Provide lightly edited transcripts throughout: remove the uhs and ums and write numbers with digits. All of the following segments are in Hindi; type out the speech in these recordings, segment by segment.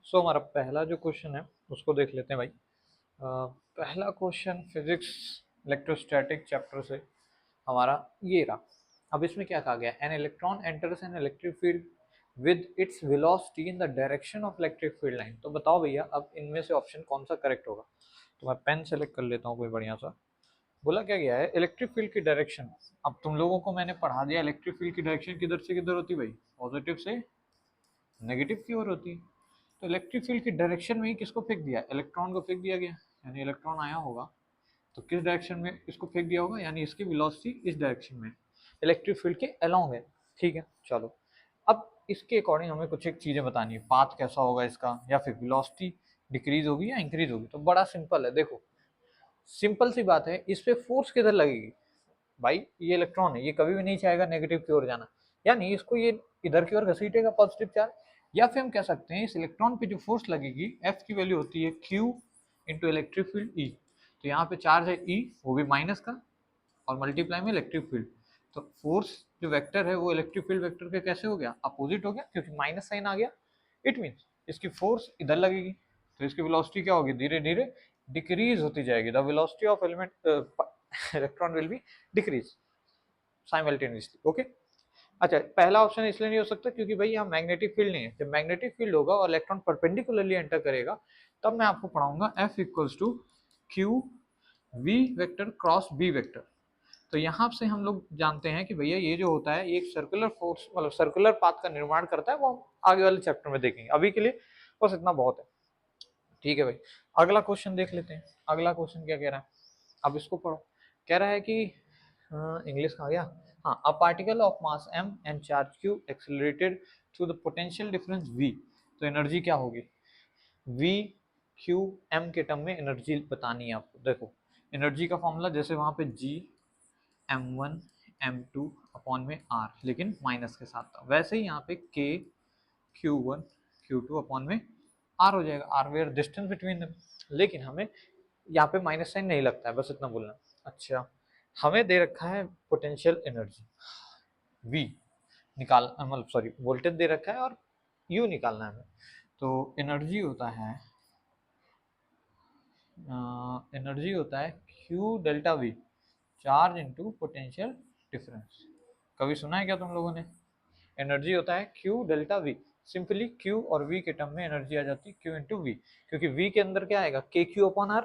सो हमारा पहला जो क्वेश्चन है उसको देख लेते हैं भाई। पहला क्वेश्चन फिजिक्स इलेक्ट्रोस्टैटिक चैप्टर से हमारा ये रहा। अब इसमें क्या कहा गया, an electron enters an electric field with its velocity in the direction of electric field line. तो बताओ भैया अब इनमें से ऑप्शन कौन सा करेक्ट होगा। तो मैं पेन सेलेक्ट कर लेता हूँ कोई बढ़िया सा। बोला क्या गया है, इलेक्ट्रिक फील्ड की डायरेक्शन। अब तुम लोगों को मैंने पढ़ा दिया इलेक्ट्रिक फील्ड की डायरेक्शन किधर से किधर होती है भाई, पॉजिटिव से नेगेटिव की ओर होती है। तो इलेक्ट्रिक फील्ड की डायरेक्शन में ही किसको फेंक दिया, इलेक्ट्रॉन को फेंक दिया गया, यानी इलेक्ट्रॉन आया होगा तो किस डायरेक्शन में इसको फेंक दिया होगा, यानी इसकी वेलोसिटी इस डायरेक्शन में इलेक्ट्रिक फील्ड के अलोंग है। ठीक है चलो, अब इसके अकॉर्डिंग हमें कुछ एक चीजें बतानी है, पाथ कैसा होगा इसका, या फिर वेलोसिटी डिक्रीज होगी या इंक्रीज होगी। तो बड़ा सिंपल है, देखो सिंपल सी बात है, इस पे फोर्स किधर लगेगी भाई, ये इलेक्ट्रॉन है, ये कभी भी नहीं चाहेगा नेगेटिव की ओर जाना, यानी इसको ये इधर की ओर घसीटेगा पॉजिटिव चार्ज। या फिर हम कह सकते हैं इस इलेक्ट्रॉन पे जो फोर्स लगेगी एफ की वैल्यू होती है Q into electric field E. तो यहाँ पे चार्ज है ई, वो भी माइनस का, और मल्टीप्लाई में इलेक्ट्रिक फील्ड। तो फोर्स जो वेक्टर है वो इलेक्ट्रिक फील्ड वेक्टर के कैसे हो गया, अपोजिट हो गया, क्योंकि माइनस साइन आ गया। इट मीन्स इसकी फोर्स इधर लगेगी, तो इसकी वेलोसिटी क्या होगी, धीरे धीरे डिक्रीज होती जाएगी। The velocity of element electron will be decrease simultaneously. Okay, अच्छा पहला ऑप्शन इसलिए नहीं हो सकता क्योंकि भाई यहाँ मैग्नेटिक फील्ड नहीं है। जब मैग्नेटिक फील्ड होगा और इलेक्ट्रॉन परपेंडिकुलरली एंटर करेगा तब मैं आपको पढ़ाऊंगा F equals to Q V vector cross B vector. तो यहाँ से हम लोग जानते हैं कि भैया ये जो होता है ये एक सर्कुलर फोर्स मतलब सर्कुलर पाथ का निर्माण करता है, वो हम आगे वाले चैप्टर में देखेंगे। अभी के लिए बस इतना बहुत है। ठीक है भाई, अगला क्वेश्चन देख लेते हैं। अगला क्वेश्चन क्या कह रहा है, अब इसको पढ़ो। कह रहा है कि इंग्लिश कहाँ गया, हाँ, a particle of mass m and charge q accelerated through the potential difference v। तो एनर्जी क्या होगी, v q m के टर्म में एनर्जी बतानी है आपको। देखो एनर्जी का फॉर्मूला जैसे वहां पे g m1 m2 अपॉन में r, लेकिन माइनस के साथ था, वैसे ही यहाँ पे k q1 q2 अपॉन में r हो जाएगा, r where distance between them. लेकिन हमें यहाँ पे माइनस साइन नहीं लगता है, बस इतना बोलना। अच्छा, हमें दे रखा है पोटेंशियल एनर्जी v निकाल मतलब सॉरी वोल्टेज दे रखा है और u निकालना है हमें। तो एनर्जी होता है q delta v, charge into potential difference. कभी सुना है क्या तुम लोगों ने, एनर्जी होता है q delta v, simply q और v के टर्म में एनर्जी आ जाती है q इंटू वी, क्योंकि v के अंदर क्या आएगा k q अपॉन r,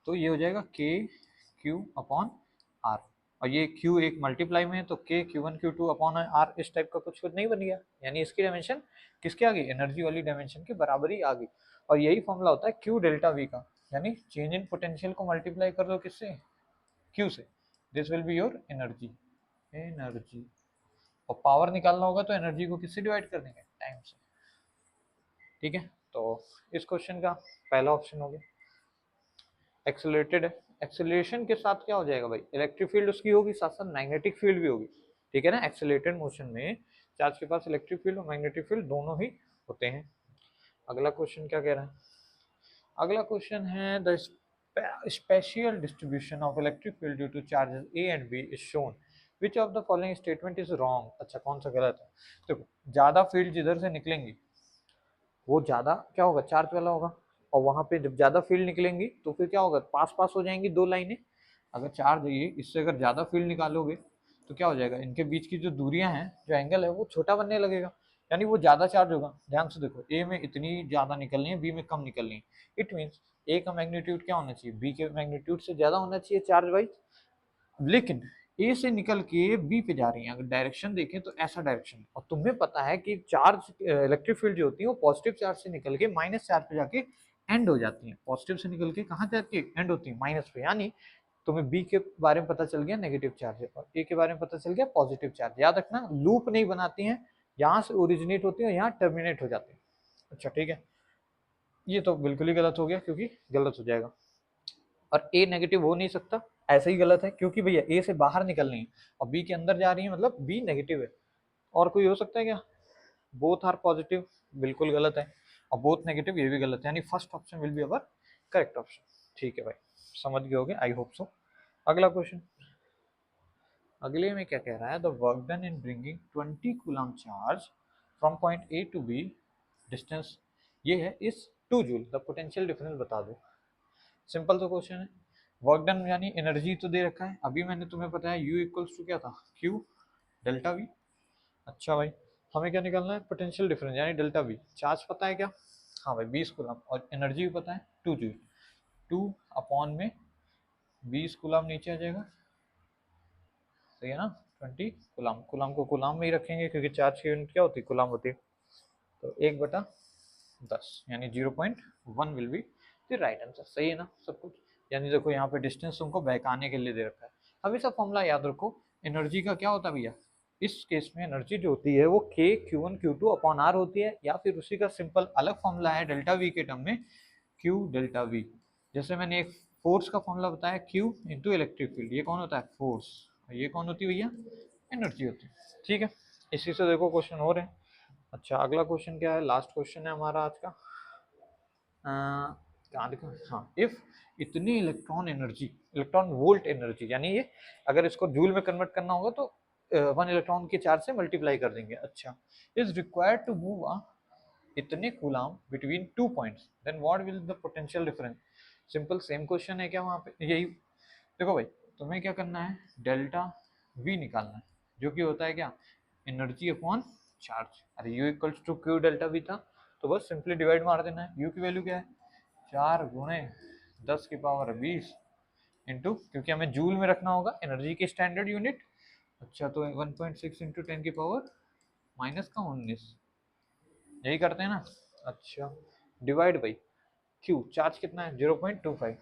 तो ये हो जाएगा k q अपॉन r। और ये q एक मल्टीप्लाई में है तो k q1 q2 upon r इस टाइप का कुछ नहीं बन गया, यानी इसकी डायमेंशन किसके आ गई, एनर्जी वाली डायमेंशन के बराबर ही आ गई। और यही फॉर्मूला होता है q डेल्टा v का, यानी चेंज इन पोटेंशियल को मल्टीप्लाई कर दो किससे, q से, this will be your energy. Energy और पावर निकालना होगा तो एनर्जी को किससे डिवाइड कर देंगे, टाइम से। ठीक है, तो इस क्वेश्चन का पहला ऑप्शन हो गया। एक्सेलरेटेड है, एक्सेलरेशन के साथ क्या हो जाएगा भाई, इलेक्ट्रिक फील्ड उसकी होगी, साथ साथ मैग्नेटिक फील्ड भी होगी। ठीक है ना, एक्सेलरेटेड मोशन में चार्ज के पास इलेक्ट्रिक फील्ड और मैग्नेटिक फील्ड दोनों ही होते हैं। अगला क्वेश्चन क्या कह रहा है, अगला क्वेश्चन है the spatial distribution of electric field due to charges A and B is shown, which of the following statement is wrong. अच्छा कौन सा गलत है, देखो ज्यादा फील्ड जिधर से निकलेंगी वो ज्यादा क्या होगा, चार्ज वाला होगा। और वहां पे जब ज्यादा फील्ड निकलेंगी तो फिर क्या होगा, पास पास हो जाएंगी दो लाइनें। अगर चार्ज है ये, इससे अगर ज्यादा फील्ड निकालोगे तो क्या हो जाएगा, इनके बीच की जो दूरियां हैं, जो एंगल है वो छोटा बनने लगेगा, यानी वो ज्यादा चार्ज होगा। ध्यान से देखो, ए में इतनी ज्यादा निकलनी है, बी में कम निकलनी है। इट मीन्स ए का मैग्नीट्यूड क्या होना चाहिए, बी के मैग्नीट्यूड से ज्यादा होना चाहिए चार्ज वाइज। लेकिन ए से निकल के बी पे जा रही है, अगर डायरेक्शन देखें तो ऐसा डायरेक्शन, और तुम्हें पता है कि चार्ज इलेक्ट्रिक फील्ड जो होती है वो पॉजिटिव चार्ज से निकल के माइनस चार्ज पे जाके एंड हो जाती है। पॉजिटिव से निकल के कहाँ जाती है, एंड होती है माइनस पे। यानी तुम्हें बी के बारे में पता चल गया नेगेटिव चार्ज है, और ए के बारे में पता चल गया पॉजिटिव चार्ज। याद रखना लूप नहीं बनाती हैं, यहाँ से ओरिजिनेट होती है, यहाँ टर्मिनेट हो जाती है। अच्छा ठीक है, ये तो बिल्कुल ही गलत हो गया क्योंकि गलत हो जाएगा, और ए नेगेटिव हो नहीं सकता, ऐसे ही गलत है क्योंकि भैया ए से बाहर निकलनी है और बी के अंदर जा रही है, मतलब बी नेगेटिव है। और कोई हो सकता है क्या, बोथ आर पॉजिटिव, बिल्कुल गलत है, और बोथ नेगेटिव ये भी गलत है, यानी first option will be our correct option. ठीक है भाई, समझ गए होगे आई होप सो। अगला क्वेश्चन, अगले में क्या कह रहा है, the work done in bringing 20 coulomb charge from point A to B distance ये है इस 2 जूल, द पोटेंशियल डिफरेंस बता दो। सिंपल सा क्वेश्चन है। वर्क डन यानी एनर्जी तो दे रखा है, अभी मैंने तुम्हें बताया यू इक्वल्स टू क्या था, क्यू डेल्टा वी। अच्छा भाई, हमें क्या निकालना है, पोटेंशियल डिफरेंस यानी डेल्टा वी। चार्ज पता है क्या, हाँ भाई 20 कूलम, और एनर्जी भी पता है 2 जूल। 2 अपॉन में 20 कूलम नीचे आ जाएगा, सही है ना, 20 कूलम। कूलम को कूलम में ही रखेंगे क्योंकि चार्ज की यूनिट क्या होती है, कूलम होती है। तो 1/10 यानी 0.1 will be the right answer. सही है ना सब कुछ। यानी देखो यहाँ पे डिस्टेंस तुमको बहकाने के लिए दे रखा है। हमेशा फॉर्मूला याद रखो, एनर्जी का क्या होता है भैया, इस केस में एनर्जी जो होती है वो k q1 q2 upon r होती है, या फिर उसी का सिंपल अलग फॉर्मूला है डेल्टा वी के टर्म में, q डेल्टा वी। जैसे मैंने एक फोर्स का फॉर्मूला बताया, q इंटू इलेक्ट्रिक फील्ड, ये कौन होता है, फोर्स, ये कौन होती है भैया, एनर्जी होती है। ठीक है, इसी से देखो क्वेश्चन हो रहे हैं। अच्छा अगला क्वेश्चन क्या है, लास्ट क्वेश्चन है हमारा आज का। कहाँ देखो, हाँ, इफ इतनी electron energy, electron volt energy, यानी ये अगर इसको जूल में कन्वर्ट करना होगा तो 1 इलेक्ट्रॉन के चार्ज से मल्टीप्लाई कर देंगे। अच्छा, is required to move a इतने coulomb between 2 points, then what will the potential difference. Simple same question है क्या वहाँ पे, यही देखो भाई, तुम्हें क्या करना है, डेल्टा वी निकालना है, जो कि होता है क्या, एनर्जी अपॉन चार्ज। अरे U equals to Q delta V था, तो बस सिंपली डिवाइड मार देना है। यू की वैल्यू क्या है, 4 × 10⁻20 इंटू, क्योंकि हमें जूल में रखना होगा एनर्जी की स्टैंडर्ड यूनिट। अच्छा तो 1.6 इंटू 10⁻−19, यही करते हैं ना। अच्छा डिवाइड बाई क्यू, चार्ज कितना है 0.25।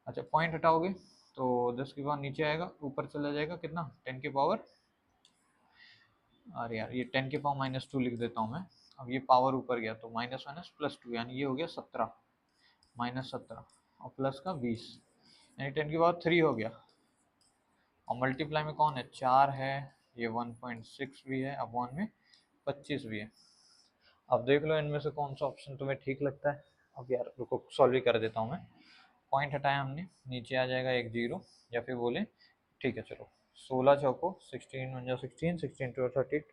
अच्छा पॉइंट हटाओगे तो 10 के बाद नीचे आएगा, ऊपर चला जाएगा कितना, 10 की पावर, अरे यार ये 10⁻−2 लिख देता हूँ मैं। अब ये पावर ऊपर गया तो माइनस माइनस प्लस 2, यानी ये हो गया 17, -17 और प्लस का 20, यानी 10⁻³ हो गया। और मल्टीप्लाई में कौन है, 4 है, ये 1.6 भी है, अपॉन में 25 भी है। अब देख लो इनमें से कौन सा ऑप्शन तुम्हें ठीक लगता है। अब यार रुको सॉल्व ही कर देता हूँ मैं। पॉइंट हटाया हमने, नीचे आ जाएगा एक जीरो, या फिर बोले ठीक है चलो 16 चौको 16 1 16, 16 2 30,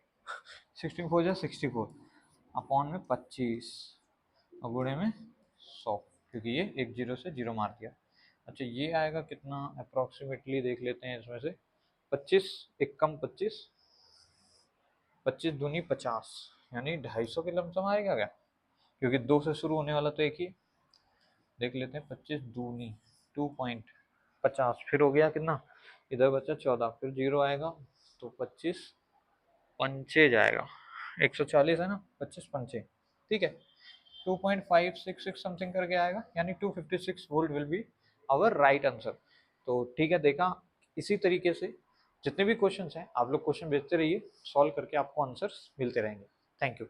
16 4 64 अपॉन में 25 और गुणे में 100, क्योंकि ये एक जीरो से जीरो मार दिया। अच्छा ये आएगा कितना अप्रोक्सीमेटली, देख लेते हैं इसमें से, 25 एक कम 25, 25 दूनी 50, यानी 250 के लमसम आएगा क्या, क्योंकि 2 से शुरू होने वाला तो एक ही। देख लेते हैं, 25 दूनी 2.50, फिर हो गया कितना, इधर बचा 14, फिर जीरो आएगा तो 25 पंचे जाएगा, 140 है ना, 25 पंचे, ठीक है, 2.566 समथिंग करके आएगा, यानी 256 volt will be our right answer. तो ठीक है, देखा, इसी तरीके से जितने भी क्वेश्चंस हैं आप लोग क्वेश्चन भेजते रहिए, सॉल्व करके आपको आंसर्स मिलते रहेंगे। Thank you.